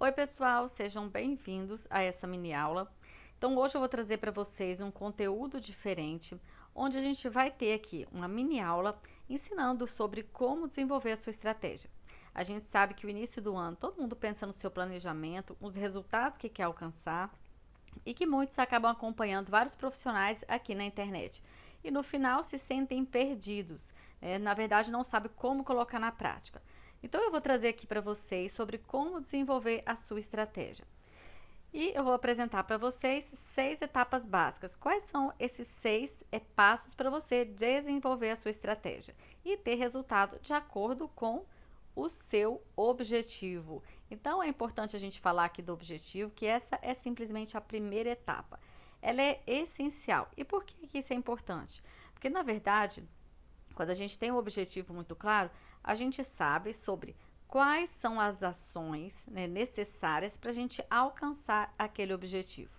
Oi pessoal, sejam bem-vindos a essa mini aula. Então hoje eu vou trazer para vocês um conteúdo diferente, onde a gente vai ter aqui uma mini aula ensinando sobre como desenvolver a sua estratégia. A gente sabe que o início do ano todo mundo pensa no seu planejamento, os resultados que quer alcançar e que muitos acabam acompanhando vários profissionais aqui na internet e no final se sentem perdidos, né? Na verdade não sabem como colocar na prática. Então eu vou trazer aqui para vocês sobre como desenvolver a sua estratégia. E eu vou apresentar para vocês 6 etapas básicas. Quais são esses 6 passos para você desenvolver a sua estratégia e ter resultado de acordo com o seu objetivo. Então é importante a gente falar aqui do objetivo, que essa é simplesmente a primeira etapa. Ela é essencial. E por que isso é importante? Porque na verdade, quando a gente tem um objetivo muito claro, a gente sabe sobre quais são as ações, né, necessárias para a gente alcançar aquele objetivo.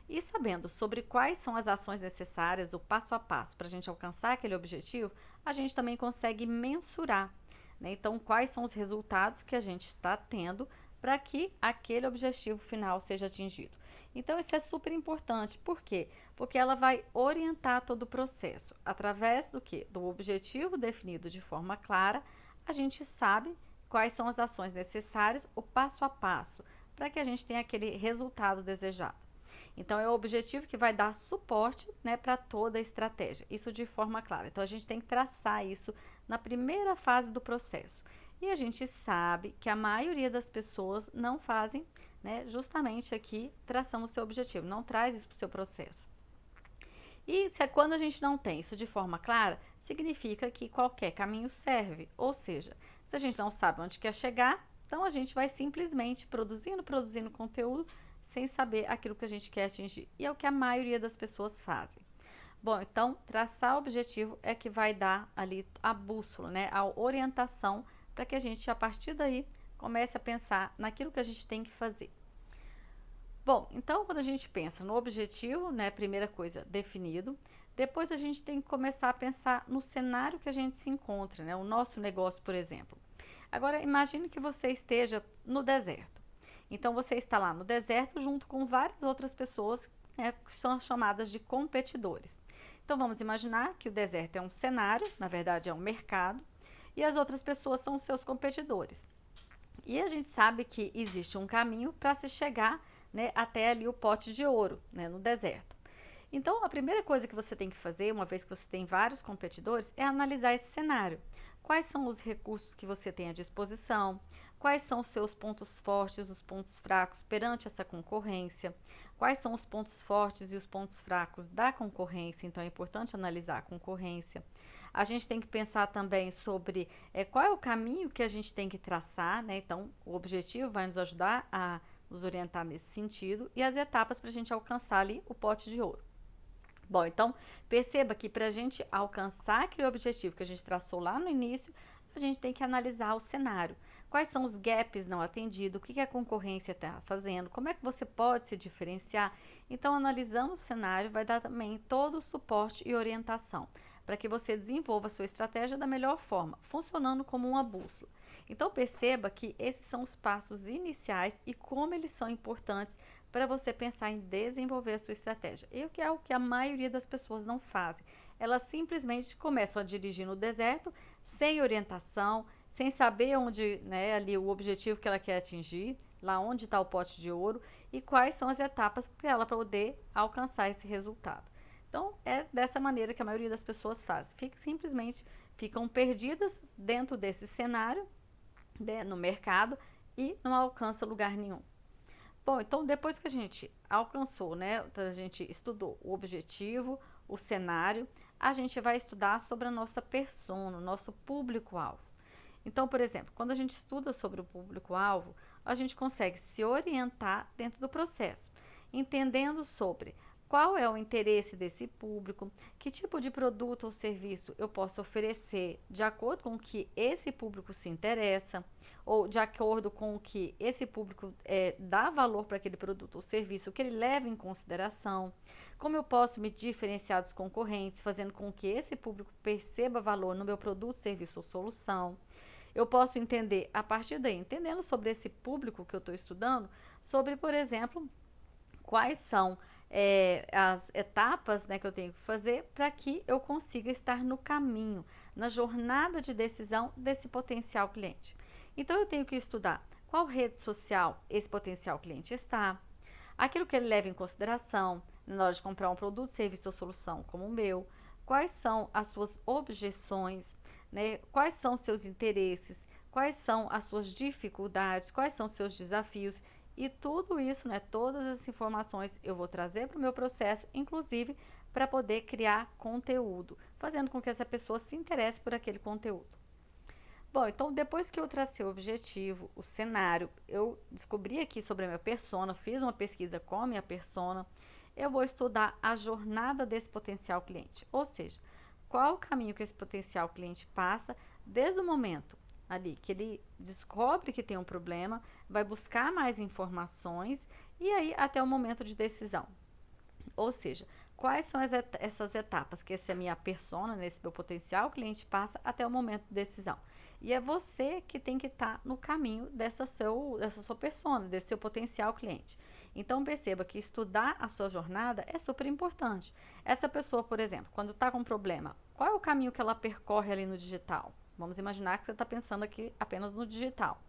E sabendo sobre quais são as ações necessárias, o passo a passo para a gente alcançar aquele objetivo, a gente também consegue mensurar, né? Então, quais são os resultados que a gente está tendo para que aquele objetivo final seja atingido. Então, isso é super importante. Por quê? Porque ela vai orientar todo o processo. Através do que? Do objetivo definido de forma clara, a gente sabe quais são as ações necessárias, o passo a passo, para que a gente tenha aquele resultado desejado. Então, é o objetivo que vai dar suporte, né, para toda a estratégia. Isso de forma clara. Então, a gente tem que traçar isso na primeira fase do processo. E a gente sabe que a maioria das pessoas não fazem, né, justamente aqui traçando o seu objetivo, não traz isso para o seu processo. E quando a gente não tem isso de forma clara, significa que qualquer caminho serve. Ou seja, se a gente não sabe onde quer chegar, então a gente vai simplesmente produzindo conteúdo sem saber aquilo que a gente quer atingir. E é o que a maioria das pessoas fazem. Bom, então traçar o objetivo é que vai dar ali a bússola, né, a orientação para que a gente a partir daí comece a pensar naquilo que a gente tem que fazer. Bom, então quando a gente pensa no objetivo, né, primeira coisa, definido, depois a gente tem que começar a pensar no cenário que a gente se encontra, né, o nosso negócio, por exemplo. Agora, imagine que você esteja no deserto. Então, você está lá no deserto junto com várias outras pessoas, né, que são chamadas de competidores. Então, vamos imaginar que o deserto é um cenário, na verdade é um mercado, e as outras pessoas são os seus competidores. E a gente sabe que existe um caminho para se chegar, né, até ali o pote de ouro, né, no deserto. Então, a primeira coisa que você tem que fazer, uma vez que você tem vários competidores, é analisar esse cenário. Quais são os recursos que você tem à disposição? Quais são os seus pontos fortes, os pontos fracos perante essa concorrência? Quais são os pontos fortes e os pontos fracos da concorrência? Então, é importante analisar a concorrência. A gente tem que pensar também sobre qual é o caminho que a gente tem que traçar, né? Então, o objetivo vai nos ajudar a nos orientar nesse sentido e as etapas para a gente alcançar ali o pote de ouro. Bom, então perceba que para a gente alcançar aquele objetivo que a gente traçou lá no início, a gente tem que analisar o cenário. Quais são os gaps não atendidos, o que a concorrência está fazendo, como é que você pode se diferenciar. Então, analisando o cenário, vai dar também todo o suporte e orientação para que você desenvolva a sua estratégia da melhor forma, funcionando como uma bússola. Então, perceba que esses são os passos iniciais e como eles são importantes para você pensar em desenvolver a sua estratégia. E o que é o que a maioria das pessoas não fazem. Elas simplesmente começam a dirigir no deserto sem orientação, sem saber onde, né, ali o objetivo que ela quer atingir, lá onde está o pote de ouro e quais são as etapas para ela poder alcançar esse resultado. Então, é dessa maneira que a maioria das pessoas faz. Simplesmente ficam perdidas dentro desse cenário, né, no mercado e não alcança lugar nenhum. Bom, então depois que a gente alcançou, né, a gente estudou o objetivo, o cenário, a gente vai estudar sobre a nossa persona, o nosso público-alvo. Então, por exemplo, quando a gente estuda sobre o público-alvo, a gente consegue se orientar dentro do processo, entendendo sobre qual é o interesse desse público, que tipo de produto ou serviço eu posso oferecer de acordo com o que esse público se interessa, ou de acordo com o que esse público dá valor para aquele produto ou serviço, que ele leva em consideração, como eu posso me diferenciar dos concorrentes, fazendo com que esse público perceba valor no meu produto, serviço ou solução. Eu posso entender a partir daí, entendendo sobre esse público que eu estou estudando, sobre, por exemplo, quais são as etapas, né, que eu tenho que fazer para que eu consiga estar no caminho, na jornada de decisão desse potencial cliente. Então, eu tenho que estudar qual rede social esse potencial cliente está, aquilo que ele leva em consideração na hora de comprar um produto, serviço ou solução como o meu, quais são as suas objeções, né? Quais são os seus interesses, quais são as suas dificuldades, quais são os seus desafios. E tudo isso, né, todas as informações eu vou trazer para o meu processo, inclusive para poder criar conteúdo, fazendo com que essa pessoa se interesse por aquele conteúdo. Bom, então depois que eu tracei o objetivo, o cenário, eu descobri aqui sobre a minha persona, fiz uma pesquisa com a minha persona, eu vou estudar a jornada desse potencial cliente, ou seja, qual o caminho que esse potencial cliente passa desde o momento ali que ele descobre que tem um problema, vai buscar mais informações e aí até o momento de decisão. Ou seja, quais são essas etapas que essa minha persona, nesse meu potencial cliente passa até o momento de decisão. E é você que tem que estar no caminho dessa sua persona, desse seu potencial cliente. Então perceba que estudar a sua jornada é super importante. Essa pessoa, por exemplo, quando está com um problema, qual é o caminho que ela percorre ali no digital? Vamos imaginar que você está pensando aqui apenas no digital.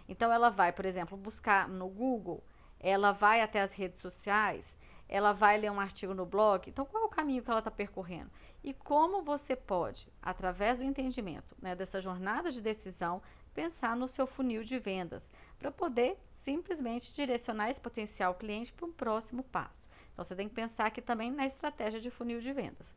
Então ela vai, por exemplo, buscar no Google, ela vai até as redes sociais, ela vai ler um artigo no blog. Então, qual é o caminho que ela está percorrendo? E como você pode, através do entendimento, né, dessa jornada de decisão, pensar no seu funil de vendas, para poder simplesmente direcionar esse potencial cliente para um próximo passo. Então, você tem que pensar aqui também na estratégia de funil de vendas.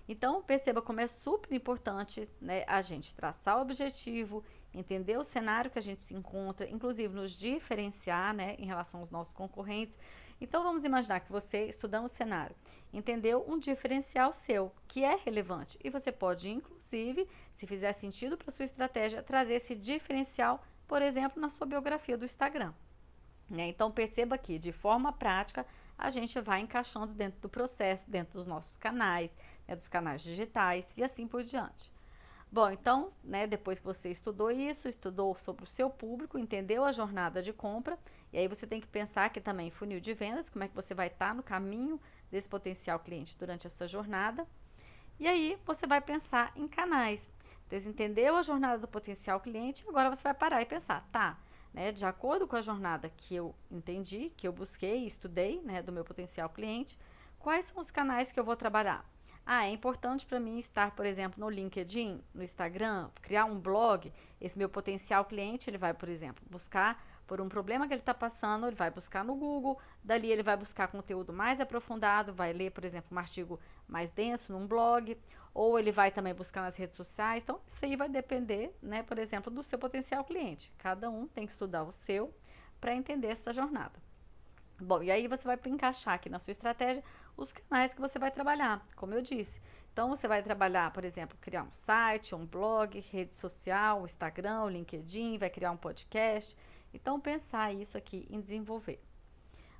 Então, perceba como é super importante, né, a gente traçar o objetivo, entender o cenário que a gente se encontra, inclusive nos diferenciar, né, em relação aos nossos concorrentes. Então, vamos imaginar que você, estudando o cenário, entendeu um diferencial seu, que é relevante. E você pode, inclusive, se fizer sentido para a sua estratégia, trazer esse diferencial, por exemplo, na sua biografia do Instagram. Né? Então, perceba que, de forma prática, a gente vai encaixando dentro do processo, dentro dos nossos canais, né, dos canais digitais e assim por diante. Bom, então, né, depois que você estudou isso, estudou sobre o seu público, entendeu a jornada de compra, e aí você tem que pensar aqui também funil de vendas, como é que você vai estar no caminho desse potencial cliente durante essa jornada. E aí você vai pensar em canais. Então, você entendeu a jornada do potencial cliente, agora você vai parar e pensar, tá, né, de acordo com a jornada que eu entendi, que eu busquei e estudei, né, do meu potencial cliente, quais são os canais que eu vou trabalhar? Ah, é importante para mim estar, por exemplo, no LinkedIn, no Instagram, criar um blog. Esse meu potencial cliente, ele vai, por exemplo, buscar por um problema que ele está passando, ele vai buscar no Google, dali ele vai buscar conteúdo mais aprofundado, vai ler, por exemplo, um artigo mais denso num blog, ou ele vai também buscar nas redes sociais. Então, isso aí vai depender, né, por exemplo, do seu potencial cliente. Cada um tem que estudar o seu para entender essa jornada. Bom, e aí você vai encaixar aqui na sua estratégia os canais que você vai trabalhar, como eu disse. Então, você vai trabalhar, por exemplo, criar um site, um blog, rede social, Instagram, LinkedIn, vai criar um podcast. Então, pensar isso aqui em desenvolver.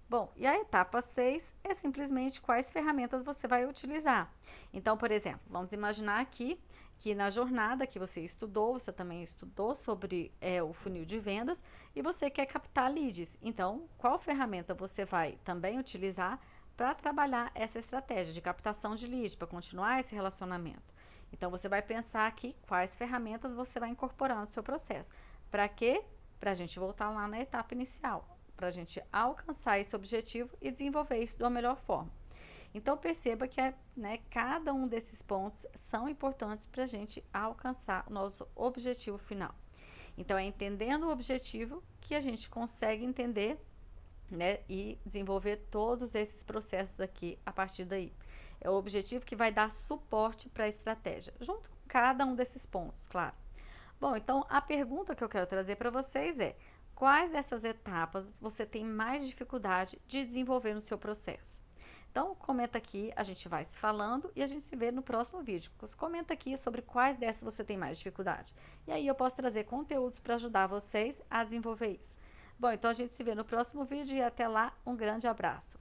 Bom, e a etapa 6 é simplesmente quais ferramentas você vai utilizar. Então, por exemplo, vamos imaginar aqui que na jornada que você estudou, você também estudou sobre o funil de vendas e você quer captar leads. Então, qual ferramenta você vai também utilizar para trabalhar essa estratégia de captação de leads, para continuar esse relacionamento? Então, você vai pensar aqui quais ferramentas você vai incorporar no seu processo. Para quê? Para a gente voltar lá na etapa inicial, para a gente alcançar esse objetivo e desenvolver isso da melhor forma. Então perceba que né, cada um desses pontos são importantes para a gente alcançar o nosso objetivo final. Então é entendendo o objetivo que a gente consegue entender, né, e desenvolver todos esses processos aqui a partir daí. É o objetivo que vai dar suporte para a estratégia, junto com cada um desses pontos, claro. Bom, então a pergunta que eu quero trazer para vocês é: quais dessas etapas você tem mais dificuldade de desenvolver no seu processo? Então, comenta aqui, a gente vai se falando e a gente se vê no próximo vídeo. Comenta aqui sobre quais dessas você tem mais dificuldade. E aí eu posso trazer conteúdos para ajudar vocês a desenvolver isso. Bom, então a gente se vê no próximo vídeo e até lá, um grande abraço.